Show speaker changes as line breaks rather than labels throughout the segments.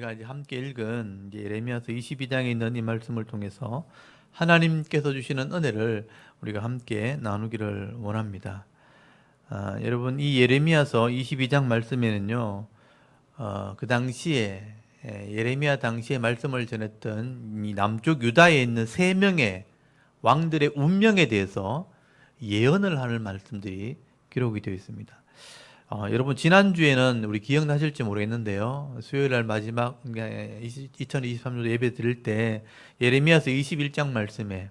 우리가 이제 함께 읽은 이제 예레미야서 22장에 있는 이 말씀을 통해서 하나님께서 주시는 은혜를 우리가 함께 나누기를 원합니다. 여러분, 이 예레미야서 22장 말씀에는요, 그 당시에 예레미야 당시에 말씀을 전했던 이 남쪽 유다에 있는 세 명의 왕들의 운명에 대해서 예언을 하는 말씀들이 기록이 되어 있습니다. 여러분, 지난주에는 우리 기억나실지 모르겠는데요. 수요일 날 마지막 2023년도 예배 드릴 때 예레미야서 21장 말씀에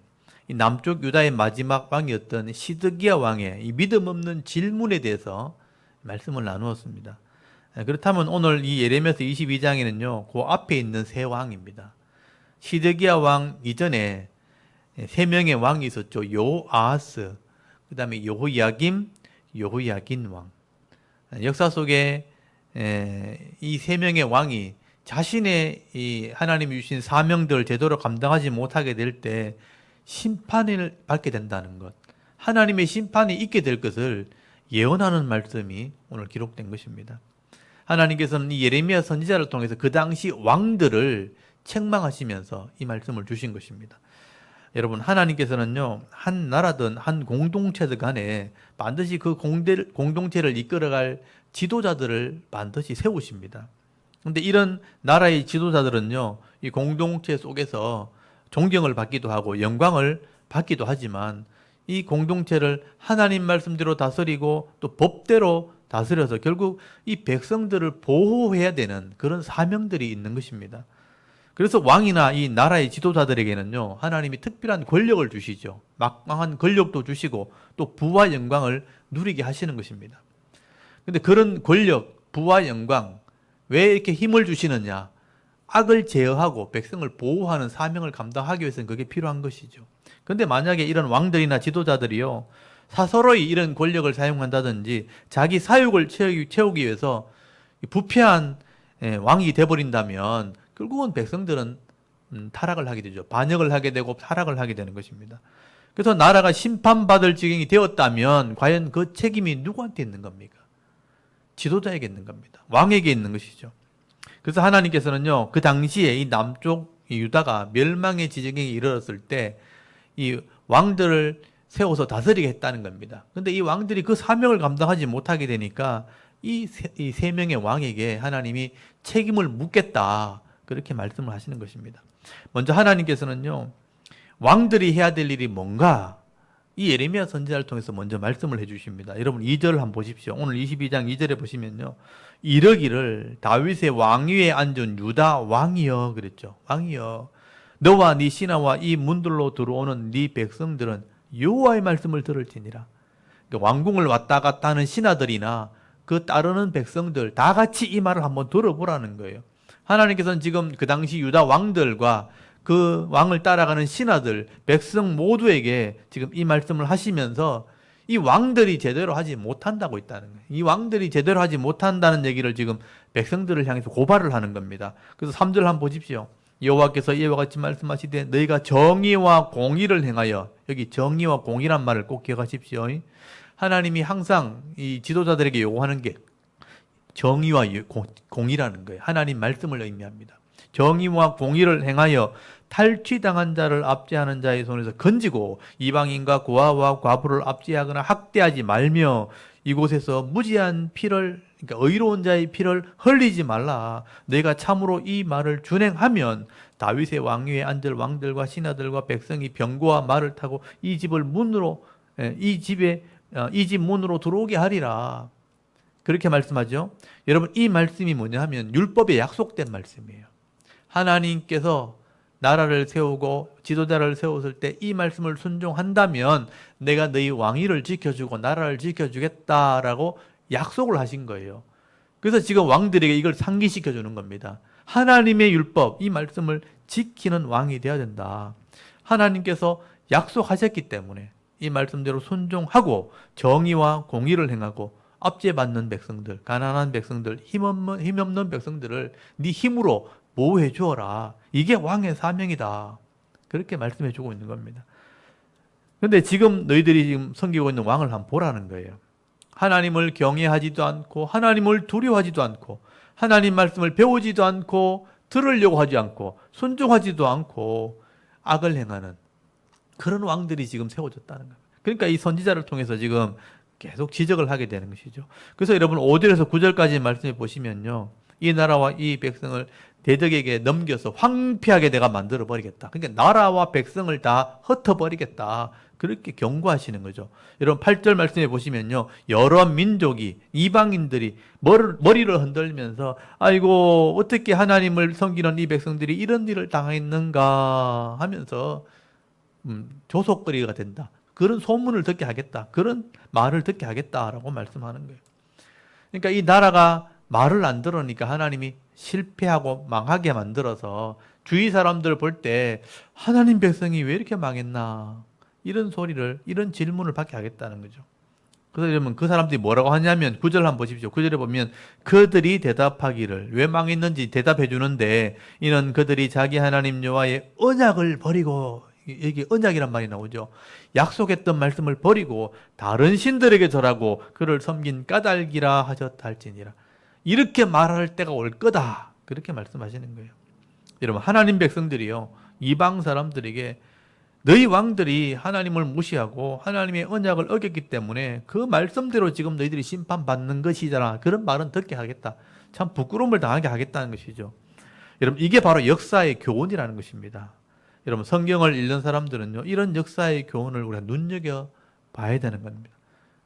이 남쪽 유다의 마지막 왕이었던 시드기야 왕의 이 믿음 없는 질문에 대해서 말씀을 나누었습니다. 그렇다면 오늘 이 예레미야서 22장에는요, 그 앞에 있는 세 왕입니다. 시드기야 왕 이전에 세 명의 왕이 있었죠. 요아스, 그 다음에 여호야김, 여호야긴 왕. 역사 속에 이 세 명의 왕이 자신의 이 하나님이 주신 사명들을 제대로 감당하지 못하게 될 때 심판을 받게 된다는 것, 하나님의 심판이 있게 될 것을 예언하는 말씀이 오늘 기록된 것입니다. 하나님께서는 이 예레미야 선지자를 통해서 그 당시 왕들을 책망하시면서 이 말씀을 주신 것입니다. 여러분, 하나님께서는요, 한 나라든 한 공동체들 간에 반드시 그 공동체를 이끌어갈 지도자들을 반드시 세우십니다. 그런데 이런 나라의 지도자들은요, 이 공동체 속에서 존경을 받기도 하고 영광을 받기도 하지만 이 공동체를 하나님 말씀대로 다스리고 또 법대로 다스려서 결국 이 백성들을 보호해야 되는 그런 사명들이 있는 것입니다. 그래서 왕이나 이 나라의 지도자들에게는요, 하나님이 특별한 권력을 주시죠. 막강한 권력도 주시고 또 부와 영광을 누리게 하시는 것입니다. 근데 그런 권력, 부와 영광, 왜 이렇게 힘을 주시느냐? 악을 제어하고 백성을 보호하는 사명을 감당하기 위해서는 그게 필요한 것이죠. 근데 만약에 이런 왕들이나 지도자들이요, 사서로이 이런 권력을 사용한다든지 자기 사욕을 채우기 위해서 부패한 왕이 돼버린다면 결국은 백성들은 타락을 하게 되죠. 반역을 하게 되고 타락을 하게 되는 것입니다. 그래서 나라가 심판받을 지경이 되었다면 과연 그 책임이 누구한테 있는 겁니까? 지도자에게 있는 겁니다. 왕에게 있는 것이죠. 그래서 하나님께서는요, 그 당시에 이 남쪽 유다가 멸망의 지경에 이르렀을 때 이 왕들을 세워서 다스리게 했다는 겁니다. 그런데 이 왕들이 그 사명을 감당하지 못하게 되니까 이 세 명의 왕에게 하나님이 책임을 묻겠다, 그렇게 말씀을 하시는 것입니다. 먼저 하나님께서는요, 왕들이 해야 될 일이 뭔가 이 예레미야 선지자를 통해서 먼저 말씀을 해주십니다. 여러분 2절을 한번 보십시오. 오늘 22장 2절에 보시면요, 이러기를 다윗의 왕위에 앉은 유다 왕이여, 그랬죠. 왕이여, 너와 네 신하와 이 문들로 들어오는 네 백성들은 여호와의 말씀을 들을지니라. 그러니까 왕궁을 왔다 갔다 하는 신하들이나 그 따르는 백성들 다 같이 이 말을 한번 들어보라는 거예요. 하나님께서는 지금 그 당시 유다 왕들과 그 왕을 따라가는 신하들, 백성 모두에게 지금 이 말씀을 하시면서 이 왕들이 제대로 하지 못한다고 있다는 거예요. 이 왕들이 제대로 하지 못한다는 얘기를 지금 백성들을 향해서 고발을 하는 겁니다. 그래서 3절 한번 보십시오. 여호와께서 이와 같이 말씀하시되 너희가 정의와 공의를 행하여, 여기 정의와 공의란 말을 꼭 기억하십시오. 하나님이 항상 이 지도자들에게 요구하는 게 정의와 공의라는 거예요. 하나님 말씀을 의미합니다. 정의와 공의를 행하여 탈취당한 자를 압제하는 자의 손에서 건지고 이방인과 고아와 과부를 압제하거나 학대하지 말며 이곳에서 무지한 피를, 그러니까 의로운 자의 피를 흘리지 말라. 너희가 참으로 이 말을 준행하면 다윗의 왕위에 앉을 왕들과 신하들과 백성이 병거와 말을 타고 이 집을 문으로, 이 집 문으로 들어오게 하리라. 그렇게 말씀하죠. 여러분, 이 말씀이 뭐냐 하면 율법에 약속된 말씀이에요. 하나님께서 나라를 세우고 지도자를 세웠을 때 이 말씀을 순종한다면 내가 너희 왕위를 지켜주고 나라를 지켜주겠다라고 약속을 하신 거예요. 그래서 지금 왕들에게 이걸 상기시켜주는 겁니다. 하나님의 율법, 이 말씀을 지키는 왕이 되어야 된다. 하나님께서 약속하셨기 때문에 이 말씀대로 순종하고 정의와 공의를 행하고 압제받는 백성들, 가난한 백성들, 힘없는 백성들을 네 힘으로 보호해 주어라. 이게 왕의 사명이다. 그렇게 말씀해 주고 있는 겁니다. 그런데 지금 너희들이 지금 섬기고 있는 왕을 한번 보라는 거예요. 하나님을 경외하지도 않고 하나님을 두려워하지도 않고 하나님 말씀을 배우지도 않고 들으려고 하지 않고 순종하지도 않고 악을 행하는 그런 왕들이 지금 세워졌다는 거예요. 그러니까 이 선지자를 통해서 지금 계속 지적을 하게 되는 것이죠. 그래서 여러분 5절에서 9절까지 말씀해 보시면요. 이 나라와 이 백성을 대적에게 넘겨서 황폐하게 내가 만들어 버리겠다. 그러니까 나라와 백성을 다 흩어 버리겠다. 그렇게 경고하시는 거죠. 여러분 8절 말씀해 보시면요. 여러 민족이 이방인들이 머리를 흔들면서 아이고 어떻게 하나님을 섬기는 이 백성들이 이런 일을 당했는가 하면서 조속거리가 된다. 그런 소문을 듣게 하겠다. 그런 말을 듣게 하겠다라고 말씀하는 거예요. 그러니까 이 나라가 말을 안 들으니까 하나님이 실패하고 망하게 만들어서 주위 사람들 볼 때 하나님 백성이 왜 이렇게 망했나 이런 소리를 이런 질문을 받게 하겠다는 거죠. 그래서 여러분 그 사람들이 뭐라고 하냐면 9절 한번 보십시오. 9절에 보면 그들이 대답하기를 왜 망했는지 대답해 주는데 이는 그들이 자기 하나님 여호와의 언약을 버리고 여기 언약이란 말이 나오죠. 약속했던 말씀을 버리고 다른 신들에게 절하고 그를 섬긴 까닭이라 하셨다 할지니라. 이렇게 말할 때가 올 거다. 그렇게 말씀하시는 거예요. 여러분 하나님 백성들이요. 이방 사람들에게 너희 왕들이 하나님을 무시하고 하나님의 언약을 어겼기 때문에 그 말씀대로 지금 너희들이 심판받는 것이잖아. 그런 말은 듣게 하겠다. 참 부끄러움을 당하게 하겠다는 것이죠. 여러분 이게 바로 역사의 교훈이라는 것입니다. 여러분 성경을 읽는 사람들은요. 이런 역사의 교훈을 우리가 눈여겨봐야 되는 겁니다.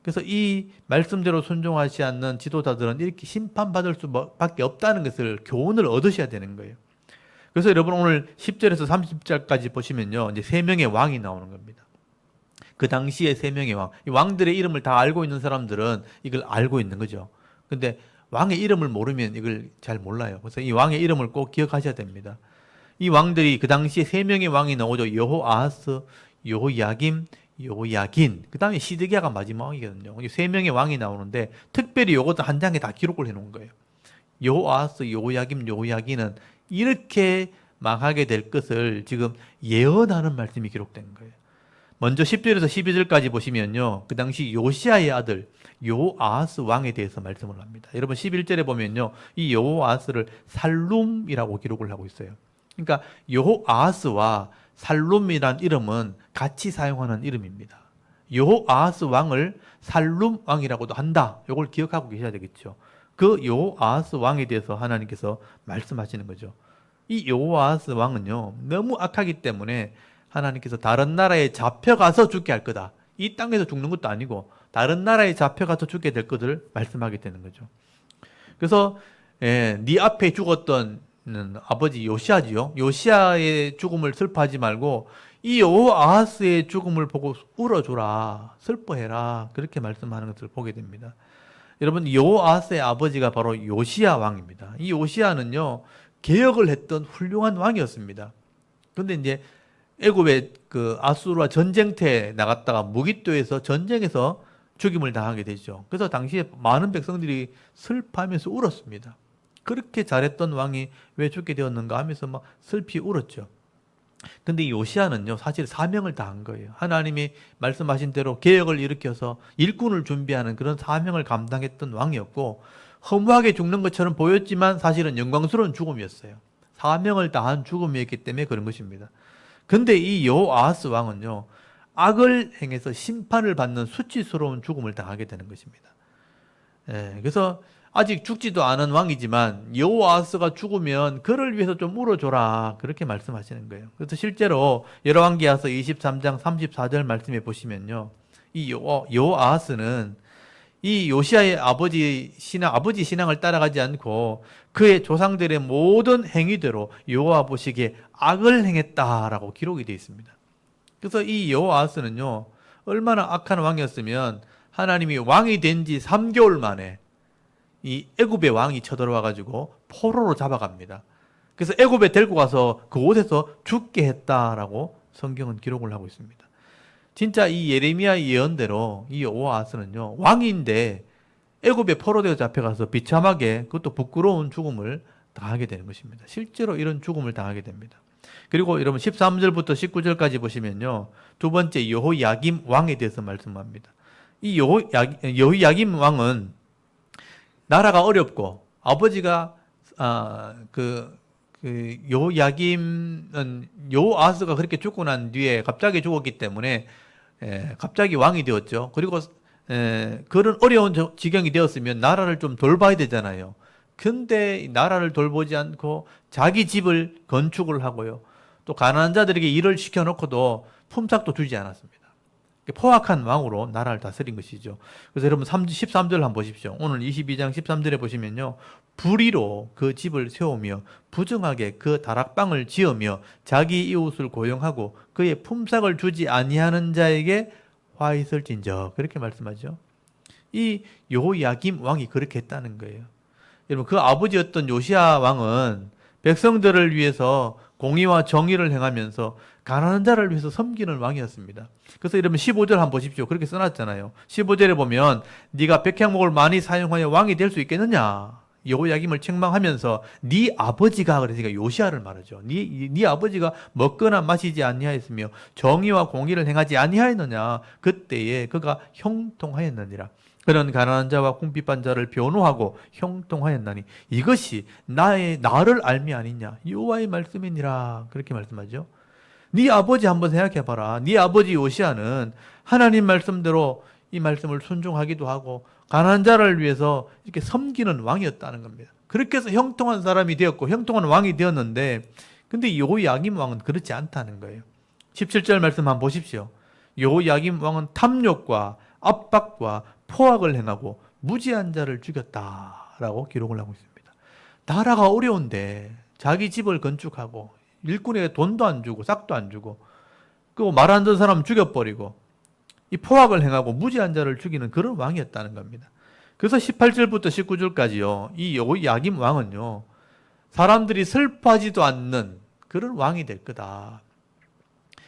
그래서 이 말씀대로 순종하지 않는 지도자들은 이렇게 심판받을 수밖에 없다는 것을 교훈을 얻으셔야 되는 거예요. 그래서 여러분 오늘 10절에서 30절까지 보시면요. 이제 세 명의 왕이 나오는 겁니다. 그 당시에 세 명의 왕. 이 왕들의 이름을 다 알고 있는 사람들은 이걸 알고 있는 거죠. 근데 왕의 이름을 모르면 이걸 잘 몰라요. 그래서 이 왕의 이름을 꼭 기억하셔야 됩니다. 이 왕들이 그 당시에 세 명의 왕이 나오죠. 여호아하스, 여호야김, 여호야긴. 그 다음에 시드기야가 마지막이거든요. 세 명의 왕이 나오는데 특별히 이것도 한 장에 다 기록을 해놓은 거예요. 여호아하스, 여호야김, 여호야긴은 이렇게 망하게 될 것을 지금 예언하는 말씀이 기록된 거예요. 먼저 10절에서 12절까지 보시면요. 그 당시 요시아의 아들 여호아하스 왕에 대해서 말씀을 합니다. 여러분 11절에 보면요. 이 여호아하스를 살룸이라고 기록을 하고 있어요. 그러니까 여호아하스와 살룸이란 이름은 같이 사용하는 이름입니다. 여호아하스 왕을 살룸 왕이라고도 한다. 이걸 기억하고 계셔야 되겠죠. 그 여호아하스 왕에 대해서 하나님께서 말씀하시는 거죠. 이 여호아하스 왕은요. 너무 악하기 때문에 하나님께서 다른 나라에 잡혀가서 죽게 할 거다. 이 땅에서 죽는 것도 아니고 다른 나라에 잡혀가서 죽게 될 것을 말씀하게 되는 거죠. 그래서 네 앞에 죽었던 아버지 요시아지요. 요시아의 죽음을 슬퍼하지 말고 이 여호아하스의 죽음을 보고 울어줘라. 슬퍼해라. 그렇게 말씀하는 것을 보게 됩니다. 여러분 여호아하스의 아버지가 바로 요시아 왕입니다. 이 요시아는요. 개혁을 했던 훌륭한 왕이었습니다. 그런데 이제 애굽의 그 아수르와 전쟁터에 나갔다가 무기토에서 전쟁에서 죽임을 당하게 되죠. 그래서 당시에 많은 백성들이 슬퍼하면서 울었습니다. 그렇게 잘했던 왕이 왜 죽게 되었는가 하면서 막 슬피 울었죠. 근데 이 요시아는요, 사실 사명을 다한 거예요. 하나님이 말씀하신 대로 개혁을 일으켜서 일꾼을 준비하는 그런 사명을 감당했던 왕이었고, 허무하게 죽는 것처럼 보였지만 사실은 영광스러운 죽음이었어요. 사명을 다한 죽음이었기 때문에 그런 것입니다. 근데 이 여호아하스 왕은요, 악을 행해서 심판을 받는 수치스러운 죽음을 당하게 되는 것입니다. 그래서 아직 죽지도 않은 왕이지만 여호아하스가 죽으면 그를 위해서 좀 울어줘라 그렇게 말씀하시는 거예요. 그래서 실제로 열왕기하서 23장 34절 말씀해 보시면요, 이 여호아하스는 이 요시아의 아버지 신앙을 따라가지 않고 그의 조상들의 모든 행위대로 여호와 보시기에 악을 행했다라고 기록이 되어 있습니다. 그래서 이 여호아하스는요, 얼마나 악한 왕이었으면 하나님이 왕이 된 지 3개월 만에 이 애굽의 왕이 쳐들어와 가지고 포로로 잡아갑니다. 그래서 애굽에 데리고 가서 그곳에서 죽게 했다라고 성경은 기록을 하고 있습니다. 진짜 이 예레미야 예언대로 이 여호아하스는요, 왕인데 애굽에 포로되어 잡혀가서 비참하게 그것도 부끄러운 죽음을 당하게 되는 것입니다. 실제로 이런 죽음을 당하게 됩니다. 그리고 여러분 13절부터 19절까지 보시면요, 두 번째 여호야김 왕에 대해서 말씀합니다. 이 여호야김 왕은 나라가 어렵고 아버지가 그 요야김은 요아스가 그렇게 죽고 난 뒤에 갑자기 죽었기 때문에 갑자기 왕이 되었죠. 그리고 그런 어려운 지경이 되었으면 나라를 좀 돌봐야 되잖아요. 근데 나라를 돌보지 않고 자기 집을 건축을 하고요. 또 가난한 자들에게 일을 시켜놓고도 품삯도 주지 않았습니다. 포악한 왕으로 나라를 다스린 것이죠. 그래서 여러분 13절 한번 보십시오. 오늘 22장 13절에 보시면요. 불의로 그 집을 세우며 부정하게 그 다락방을 지으며 자기 이웃을 고용하고 그의 품삯을 주지 아니하는 자에게 화 있을진저, 그렇게 말씀하죠. 이 요야김 왕이 그렇게 했다는 거예요. 여러분, 그 아버지였던 요시야 왕은 백성들을 위해서 공의와 정의를 행하면서 가난한 자를 위해서 섬기는 왕이었습니다. 그래서 여러분 15절 한번 보십시오. 그렇게 써놨잖아요. 15절에 보면 네가 백향목을 많이 사용하여 왕이 될 수 있겠느냐, 여호야김을 책망하면서 네 아버지가, 그러니까 요시야를 말하죠. 네 아버지가 먹거나 마시지 아니하였으며 정의와 공의를 행하지 아니하였느냐, 그때에 그가 형통하였느니라. 그런 가난한 자와 궁핍한 자를 변호하고 형통하였나니 이것이 나를 알미 아니냐, 여호와의 말씀이니라, 그렇게 말씀하죠. 네 아버지 한번 생각해봐라. 네 아버지 요시야는 하나님 말씀대로 이 말씀을 순종하기도 하고 가난한 자를 위해서 이렇게 섬기는 왕이었다는 겁니다. 그렇게 해서 형통한 사람이 되었고 형통한 왕이 되었는데, 근데 여호야김 왕은 그렇지 않다는 거예요. 17절 말씀 한번 보십시오. 여호야김 왕은 탐욕과 압박과 포악을 행하고 무지한 자를 죽였다라고 기록을 하고 있습니다. 나라가 어려운데 자기 집을 건축하고 일꾼에게 돈도 안 주고 싹도 안 주고, 그리고 말 안 듣는 사람 죽여버리고 이 포악을 행하고 무지한 자를 죽이는 그런 왕이었다는 겁니다. 그래서 18절부터 19절까지요. 이 여호야김 왕은요, 사람들이 슬퍼하지도 않는 그런 왕이 될 거다.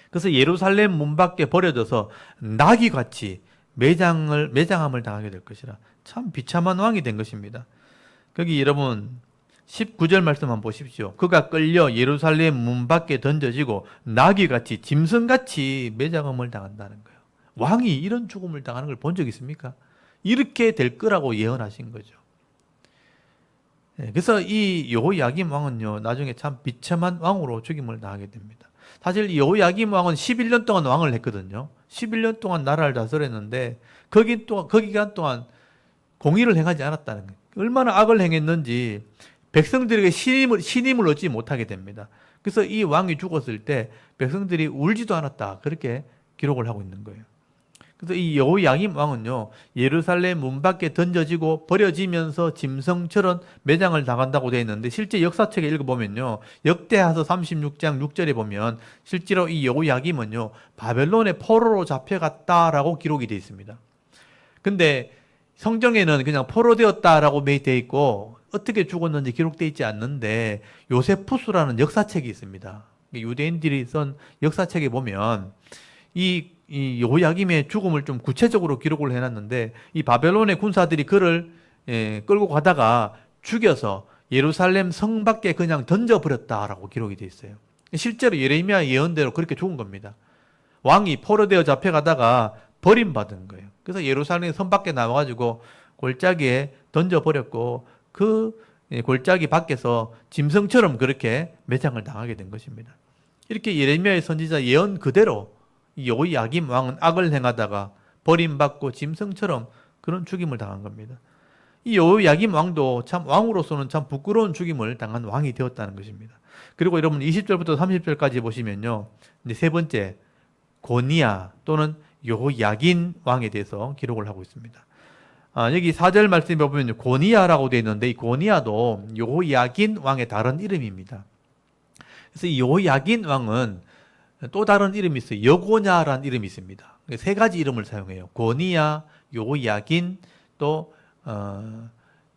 그래서 예루살렘 문 밖에 버려져서 나귀같이 매장함을 당하게 될 것이라. 참 비참한 왕이 된 것입니다. 거기 여러분 19절 말씀 한번 보십시오. 그가 끌려 예루살렘 문 밖에 던져지고 나귀같이 짐승같이 매장함을 당한다는 거예요. 왕이 이런 죽음을 당하는 걸 본 적 있습니까? 이렇게 될 거라고 예언하신 거죠. 그래서 이 여호야김 왕은요, 나중에 참 비참한 왕으로 죽임을 당하게 됩니다. 사실 여호야김 왕은 11년 동안 왕을 했거든요. 11년 동안 나라를 다스렸는데 그 기간 동안 공의를 행하지 않았다는 거예요. 얼마나 악을 행했는지 백성들에게 신임을 얻지 못하게 됩니다. 그래서 이 왕이 죽었을 때 백성들이 울지도 않았다, 그렇게 기록을 하고 있는 거예요. 그래서 이 여호야김 왕은요, 예루살렘 문 밖에 던져지고 버려지면서 짐승처럼 매장을 당한다고 되어 있는데, 실제 역사책에 읽어보면요, 역대하서 36장 6절에 보면 실제로 이 여호야김은요 바벨론의 포로로 잡혀갔다라고 기록이 되어 있습니다. 근데 성경에는 그냥 포로되었다라고 되어 있고 어떻게 죽었는지 기록되어 있지 않는데, 요세푸스라는 역사책이 있습니다. 유대인들이 쓴 역사책에 보면 이 여호야김의 죽음을 좀 구체적으로 기록을 해놨는데, 이 바벨론의 군사들이 그를 끌고 가다가 죽여서 예루살렘 성 밖에 그냥 던져버렸다라고 기록이 되어 있어요. 실제로 예레미야 예언대로 그렇게 죽은 겁니다. 왕이 포로되어 잡혀가다가 버림받은 거예요. 그래서 예루살렘 성 밖에 나와가지고 골짜기에 던져버렸고 그 골짜기 밖에서 짐승처럼 그렇게 매장을 당하게 된 것입니다. 이렇게 예레미야의 선지자 예언 그대로 여호야김 왕은 악을 행하다가 버림받고 짐승처럼 그런 죽임을 당한 겁니다. 이 여호야김 왕도 참 왕으로서는 참 부끄러운 죽임을 당한 왕이 되었다는 것입니다. 그리고 여러분 20절부터 30절까지 보시면요, 이제 세 번째 고니야 또는 여호야긴 왕에 대해서 기록을 하고 있습니다. 여기 4절 말씀에 보면 고니야라고 되어 있는데, 이 고니야도 여호야긴 왕의 다른 이름입니다. 그래서 이 여호야긴 왕은 또 다른 이름이 있어요. 여고냐라는 이름이 있습니다. 세 가지 이름을 사용해요. 고니야, 여호야긴, 또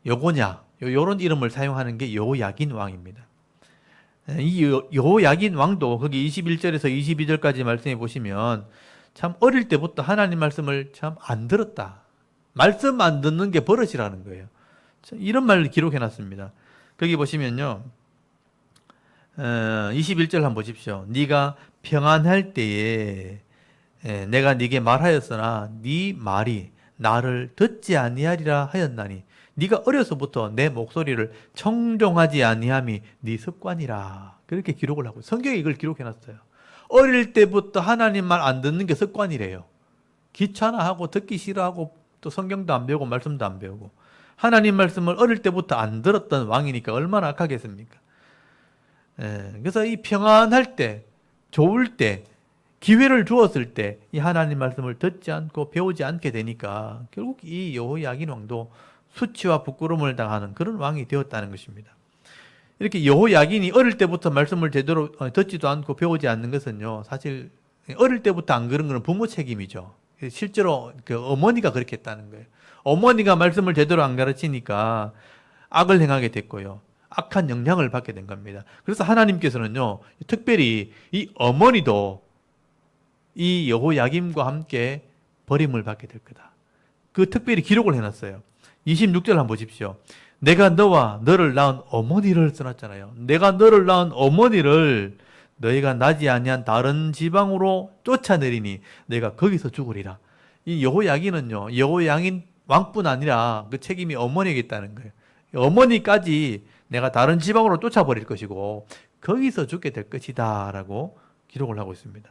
여고냐, 이런 이름을 사용하는 게 여호야긴 왕입니다. 이 여호야긴 왕도 거기 21절에서 22절까지 말씀해 보시면 참 어릴 때부터 하나님 말씀을 참 안 들었다. 말씀 안 듣는 게 버릇이라는 거예요. 이런 말을 기록해 놨습니다. 거기 보시면요, 21절 한번 보십시오. 네가 평안할 때에 내가 네게 말하였으나 네 말이 나를 듣지 아니하리라 하였나니 네가 어려서부터 내 목소리를 청종하지 아니함이 네 습관이라. 그렇게 기록을 하고 성경에 이걸 기록해놨어요. 어릴 때부터 하나님 말 안 듣는 게 습관이래요. 귀찮아하고 듣기 싫어하고 또 성경도 안 배우고 말씀도 안 배우고 하나님 말씀을 어릴 때부터 안 들었던 왕이니까 얼마나 악하겠습니까? 그래서 이 평안할 때, 좋을 때, 기회를 주었을 때 이 하나님 말씀을 듣지 않고 배우지 않게 되니까 결국 이 여호야긴 왕도 수치와 부끄러움을 당하는 그런 왕이 되었다는 것입니다. 이렇게 여호야긴이 어릴 때부터 말씀을 제대로 듣지도 않고 배우지 않는 것은요, 사실 어릴 때부터 안 그런 것은 부모 책임이죠. 실제로 그 어머니가 그렇게 했다는 거예요. 어머니가 말씀을 제대로 안 가르치니까 악을 행하게 됐고요. 악한 영향을 받게 된 겁니다. 그래서 하나님께서는요, 특별히 이 어머니도 이 여호야김과 함께 버림을 받게 될 거다. 그 특별히 기록을 해놨어요. 26절 한번 보십시오. 내가 너와 너를 낳은 어머니를 써놨잖아요. 내가 너를 낳은 어머니를 너희가 나지 아니한 다른 지방으로 쫓아내리니 내가 거기서 죽으리라. 이 여호야긴은요, 여호야긴 왕뿐 아니라 그 책임이 어머니에게 있다는 거예요. 어머니까지 내가 다른 지방으로 쫓아버릴 것이고 거기서 죽게 될 것이다 라고 기록을 하고 있습니다.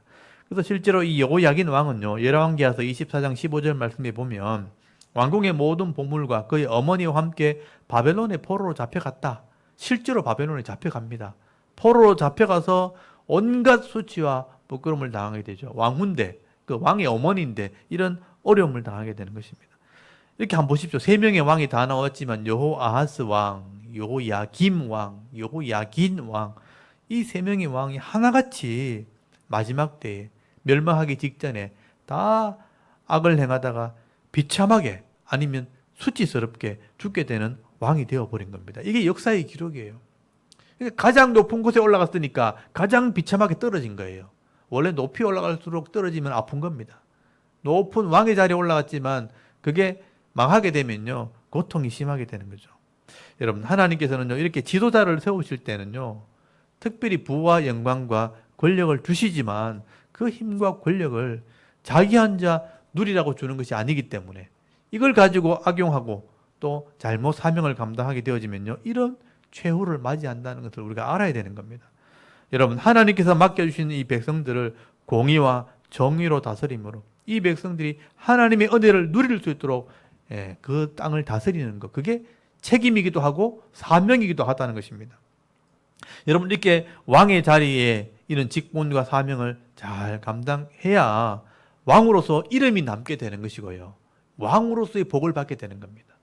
그래서 실제로 이 여호야긴 왕은요, 열왕기하서 24장 15절 말씀에 보면 왕궁의 모든 보물과 그의 어머니와 함께 바벨론의 포로로 잡혀갔다. 실제로 바벨론에 잡혀갑니다. 포로로 잡혀가서 온갖 수치와 부끄러움을 당하게 되죠. 왕후인데, 그 왕의 어머니인데 이런 어려움을 당하게 되는 것입니다. 이렇게 한번 보십시오. 세 명의 왕이 다 나왔지만 여호아하스 왕, 여호야김 왕, 여호야긴 왕, 이 세 명의 왕이 하나같이 마지막 때에 멸망하기 직전에 다 악을 행하다가 비참하게 아니면 수치스럽게 죽게 되는 왕이 되어버린 겁니다. 이게 역사의 기록이에요. 가장 높은 곳에 올라갔으니까 가장 비참하게 떨어진 거예요. 원래 높이 올라갈수록 떨어지면 아픈 겁니다. 높은 왕의 자리에 올라갔지만 그게 망하게 되면요, 고통이 심하게 되는 거죠. 여러분, 하나님께서는요, 이렇게 지도자를 세우실 때는요, 특별히 부와 영광과 권력을 주시지만 그 힘과 권력을 자기 혼자 누리라고 주는 것이 아니기 때문에 이걸 가지고 악용하고 또 잘못 사명을 감당하게 되어지면요, 이런 최후를 맞이한다는 것을 우리가 알아야 되는 겁니다. 여러분, 하나님께서 맡겨주시는 이 백성들을 공의와 정의로 다스림으로 이 백성들이 하나님의 은혜를 누릴 수 있도록 그 땅을 다스리는 것, 그게 책임이기도 하고 사명이기도 하다는 것입니다. 여러분, 이렇게 왕의 자리에 이런 직분과 사명을 잘 감당해야 왕으로서 이름이 남게 되는 것이고요, 왕으로서의 복을 받게 되는 겁니다.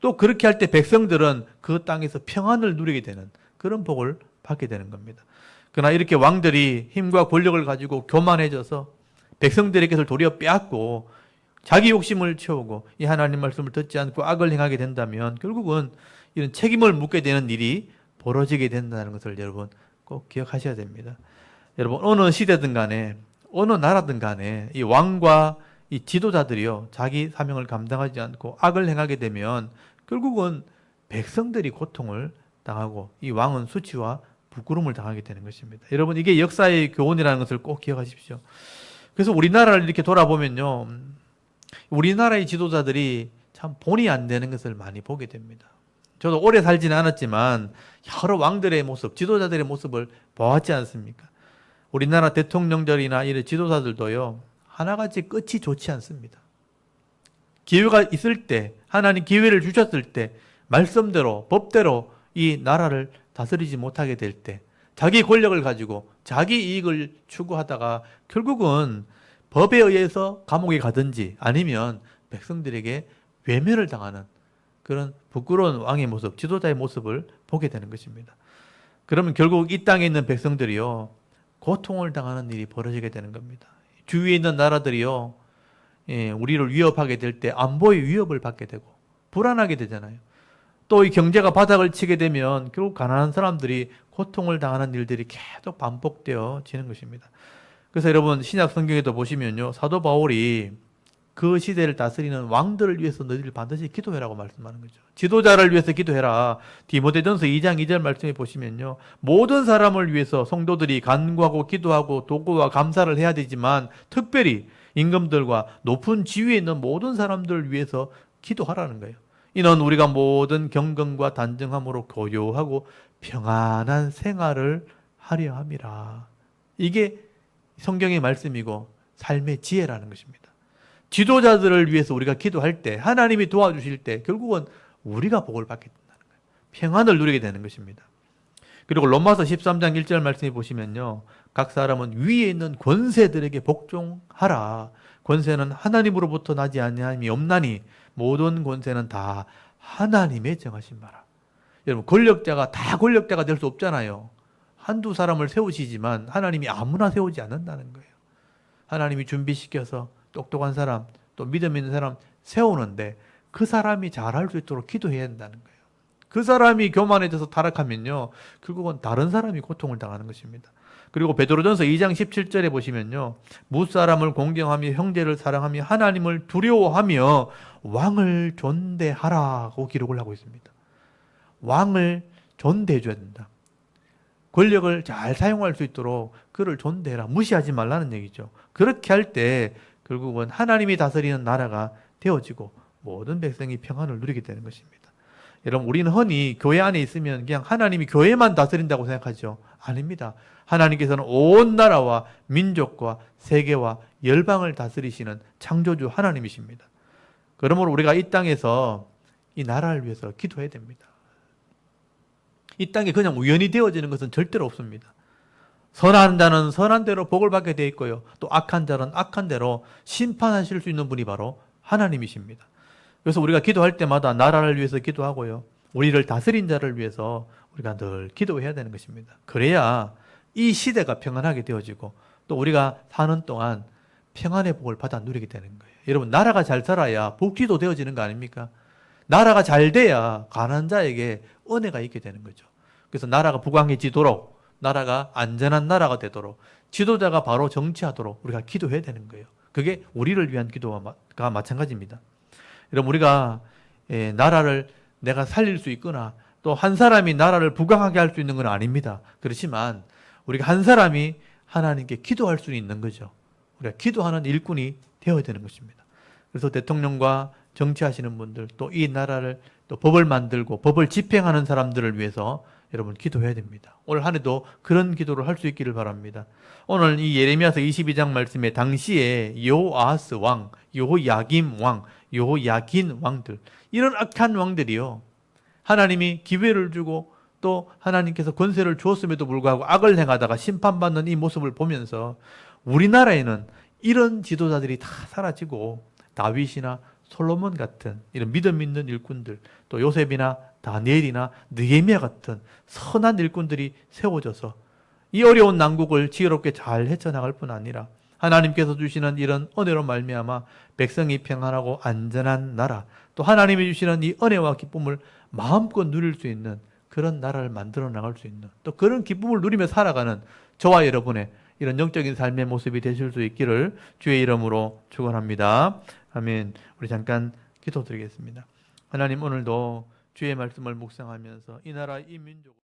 또 그렇게 할 때 백성들은 그 땅에서 평안을 누리게 되는 그런 복을 받게 되는 겁니다. 그러나 이렇게 왕들이 힘과 권력을 가지고 교만해져서 백성들에게서 도리어 빼앗고 자기 욕심을 채우고 이 하나님 말씀을 듣지 않고 악을 행하게 된다면 결국은 이런 책임을 묻게 되는 일이 벌어지게 된다는 것을 여러분 꼭 기억하셔야 됩니다. 여러분, 어느 시대든 간에 어느 나라든 간에 이 왕과 이 지도자들이요, 자기 사명을 감당하지 않고 악을 행하게 되면 결국은 백성들이 고통을 당하고 이 왕은 수치와 부끄러움을 당하게 되는 것입니다. 여러분, 이게 역사의 교훈이라는 것을 꼭 기억하십시오. 그래서 우리나라를 이렇게 돌아보면요, 우리나라의 지도자들이 참 본의 안 되는 것을 많이 보게 됩니다. 저도 오래 살지는 않았지만 여러 왕들의 모습, 지도자들의 모습을 보았지 않습니까? 우리나라 대통령들이나 이런 지도자들도요, 하나같이 끝이 좋지 않습니다. 기회가 있을 때, 하나님 기회를 주셨을 때 말씀대로 법대로 이 나라를 다스리지 못하게 될 때 자기 권력을 가지고 자기 이익을 추구하다가 결국은 법에 의해서 감옥에 가든지 아니면 백성들에게 외면을 당하는 그런 부끄러운 왕의 모습, 지도자의 모습을 보게 되는 것입니다. 그러면 결국 이 땅에 있는 백성들이요, 고통을 당하는 일이 벌어지게 되는 겁니다. 주위에 있는 나라들이요, 우리를 위협하게 될 때 안보의 위협을 받게 되고 불안하게 되잖아요. 또 이 경제가 바닥을 치게 되면 결국 가난한 사람들이 고통을 당하는 일들이 계속 반복되어지는 것입니다. 그래서 여러분, 신약 성경에도 보시면요, 사도 바울이 그 시대를 다스리는 왕들을 위해서 너희들 반드시 기도해라고 말씀하는 거죠. 지도자를 위해서 기도해라. 디모데전서 2장 2절 말씀에 보시면요, 모든 사람을 위해서 성도들이 간구하고 기도하고 도구와 감사를 해야 되지만 특별히 임금들과 높은 지위에 있는 모든 사람들을 위해서 기도하라는 거예요. 이는 우리가 모든 경건과 단정함으로 교요하고 평안한 생활을 하려 함이라. 이게 성경의 말씀이고 삶의 지혜라는 것입니다. 지도자들을 위해서 우리가 기도할 때, 하나님이 도와주실 때 결국은 우리가 복을 받게 된다는 거예요. 평안을 누리게 되는 것입니다. 그리고 로마서 13장 1절 말씀해 보시면요, 각 사람은 위에 있는 권세들에게 복종하라. 권세는 하나님으로부터 나지 아니함이 없나니 모든 권세는 다 하나님의 정하신 바라. 여러분, 권력자가 다 권력자가 될 수 없잖아요. 한두 사람을 세우시지만 하나님이 아무나 세우지 않는다는 거예요. 하나님이 준비시켜서 똑똑한 사람, 또 믿음 있는 사람 세우는데 그 사람이 잘할 수 있도록 기도해야 된다는 거예요. 그 사람이 교만해져서 타락하면요, 결국은 다른 사람이 고통을 당하는 것입니다. 그리고 베드로전서 2장 17절에 보시면요, 무사람을 공경하며 형제를 사랑하며 하나님을 두려워하며 왕을 존대하라고 기록을 하고 있습니다. 왕을 존대해 줘야 된다. 권력을 잘 사용할 수 있도록 그를 존대해라. 무시하지 말라는 얘기죠. 그렇게 할 때 결국은 하나님이 다스리는 나라가 되어지고 모든 백성이 평안을 누리게 되는 것입니다. 여러분, 우리는 흔히 교회 안에 있으면 그냥 하나님이 교회만 다스린다고 생각하죠. 아닙니다. 하나님께서는 온 나라와 민족과 세계와 열방을 다스리시는 창조주 하나님이십니다. 그러므로 우리가 이 땅에서 이 나라를 위해서 기도해야 됩니다. 이 땅에 그냥 우연히 되어지는 것은 절대로 없습니다. 선한 자는 선한 대로 복을 받게 되어 있고요, 또 악한 자는 악한 대로 심판하실 수 있는 분이 바로 하나님이십니다. 그래서 우리가 기도할 때마다 나라를 위해서 기도하고요, 우리를 다스린 자를 위해서 우리가 늘 기도해야 되는 것입니다. 그래야 이 시대가 평안하게 되어지고 또 우리가 사는 동안 평안의 복을 받아 누리게 되는 거예요. 여러분, 나라가 잘 살아야 복지도 되어지는 거 아닙니까? 나라가 잘 돼야 가난한 자에게 은혜가 있게 되는 거죠. 그래서 나라가 부강해지도록, 나라가 안전한 나라가 되도록, 지도자가 바로 정치하도록 우리가 기도해야 되는 거예요. 그게 우리를 위한 기도가 마찬가지입니다. 여러분, 우리가 나라를 내가 살릴 수 있거나 또 한 사람이 나라를 부강하게 할 수 있는 건 아닙니다. 그렇지만 우리가 한 사람이 하나님께 기도할 수 있는 거죠. 우리가 기도하는 일꾼이 되어야 되는 것입니다. 그래서 대통령과 정치하시는 분들, 또 이 나라를 또 법을 만들고 법을 집행하는 사람들을 위해서 여러분 기도해야 됩니다. 올 한 해도 그런 기도를 할 수 있기를 바랍니다. 오늘 이 예레미야서 22장 말씀에 당시에 여호아하스 왕, 여호야김 왕, 여호야긴 왕들, 이런 악한 왕들이요, 하나님이 기회를 주고 또 하나님께서 권세를 주었음에도 불구하고 악을 행하다가 심판받는 이 모습을 보면서 우리나라에는 이런 지도자들이 다 사라지고 다윗이나 솔로몬 같은 이런 믿음 있는 일꾼들, 또 요셉이나 다니엘이나 느헤미야 같은 선한 일꾼들이 세워져서 이 어려운 난국을 지혜롭게 잘 헤쳐나갈 뿐 아니라 하나님께서 주시는 이런 은혜로 말미암아 백성이 평안하고 안전한 나라, 또 하나님이 주시는 이 은혜와 기쁨을 마음껏 누릴 수 있는 그런 나라를 만들어 나갈 수 있는, 또 그런 기쁨을 누리며 살아가는 저와 여러분의 이런 영적인 삶의 모습이 되실 수 있기를 주의 이름으로 축원합니다. 아멘. 우리 잠깐 기도드리겠습니다. 하나님, 오늘도 주의 말씀을 묵상하면서 이 나라 이 민족